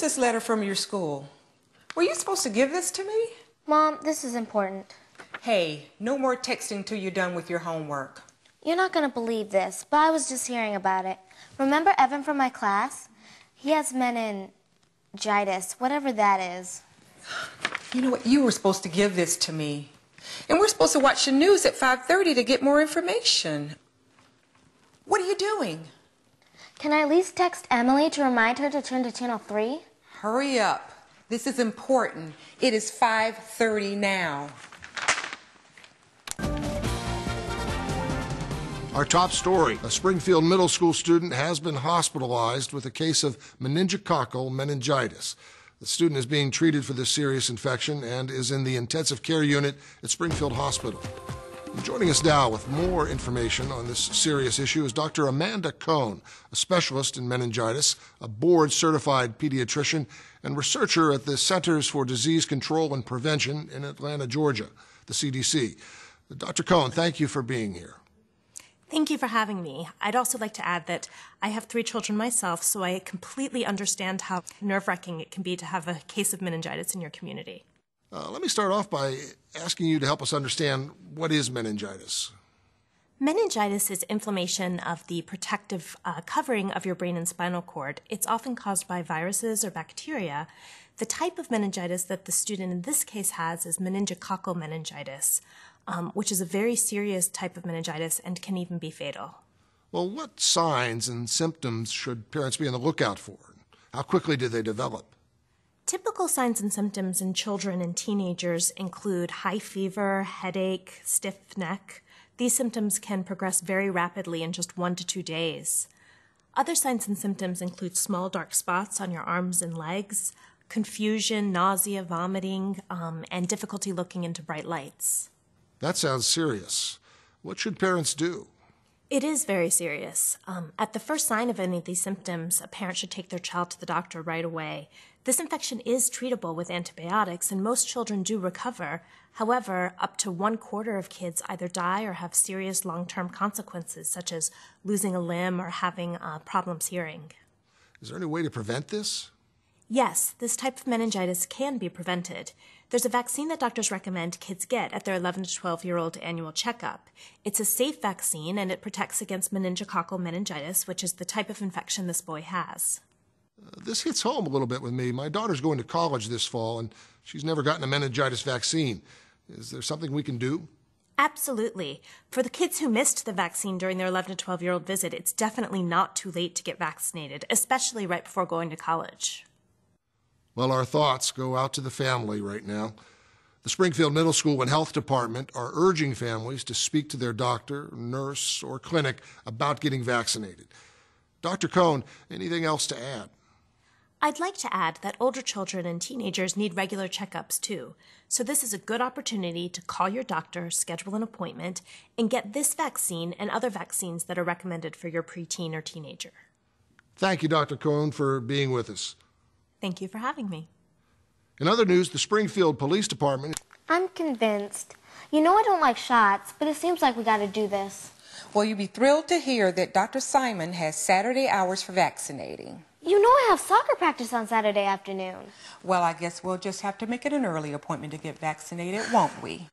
is this letter from your school? Were you supposed to give this to me? Mom, this is important. Hey, no more texting till you're done with your homework. You're not going to believe this, but I was just hearing about it. Remember Evan from my class? He has meningitis, whatever that is. You know what? You were supposed to give this to me. And we're supposed to watch the news at 5:30 to get more information. What are you doing? Can I at least text Emily to remind her to turn to channel 3? Hurry up. This is important. It is 5:30 now. Our top story, a Springfield middle school student has been hospitalized with a case of meningococcal meningitis. The student is being treated for this serious infection and is in the intensive care unit at Springfield Hospital. Joining us now with more information on this serious issue is Dr. Amanda Cohn, a specialist in meningitis, a board-certified pediatrician, and researcher at the Centers for Disease Control and Prevention in Atlanta, Georgia, the CDC. Dr. Cohn, thank you for being here. Thank you for having me. I'd also like to add that I have 3 children myself, so I completely understand how nerve-wracking it can be to have a case of meningitis in your community. Let me start off by asking you to help us understand what is meningitis. Meningitis is inflammation of the protective covering of your brain and spinal cord. It's often caused by viruses or bacteria. The type of meningitis that the student in this case has is meningococcal meningitis, which is a very serious type of meningitis and can even be fatal. Well, what signs and symptoms should parents be on the lookout for? How quickly do they develop? Typical signs and symptoms in children and teenagers include high fever, headache, stiff neck. These symptoms can progress very rapidly in just 1 to 2 days. Other signs and symptoms include small dark spots on your arms and legs, confusion, nausea, vomiting, and difficulty looking into bright lights. That sounds serious. What should parents do? It is very serious. At the first sign of any of these symptoms, a parent should take their child to the doctor right away. This infection is treatable with antibiotics, and most children do recover. However, up to 1/4 of kids either die or have serious long-term consequences, such as losing a limb or having problems hearing. Is there any way to prevent this? Yes, this type of meningitis can be prevented. There's a vaccine that doctors recommend kids get at their 11 to 12-year-old annual checkup. It's a safe vaccine, and it protects against meningococcal meningitis, which is the type of infection this boy has. This hits home a little bit with me. My daughter's going to college this fall, and she's never gotten a meningitis vaccine. Is there something we can do? Absolutely. For the kids who missed the vaccine during their 11 to 12-year-old visit, it's definitely not too late to get vaccinated, especially right before going to college. Well, our thoughts go out to the family right now. The Springfield Middle School and Health Department are urging families to speak to their doctor, nurse, or clinic about getting vaccinated. Dr. Cohn, anything else to add? I'd like to add that older children and teenagers need regular checkups too. So this is a good opportunity to call your doctor, schedule an appointment, and get this vaccine and other vaccines that are recommended for your preteen or teenager. Thank you, Dr. Cohn, for being with us. Thank you for having me. In other news, the Springfield Police Department... I'm convinced. You know I don't like shots, but it seems like we got to do this. Well, you'll be thrilled to hear that Dr. Simon has Saturday hours for vaccinating. You know I have soccer practice on Saturday afternoon. Well, I guess we'll just have to make it an early appointment to get vaccinated, won't we?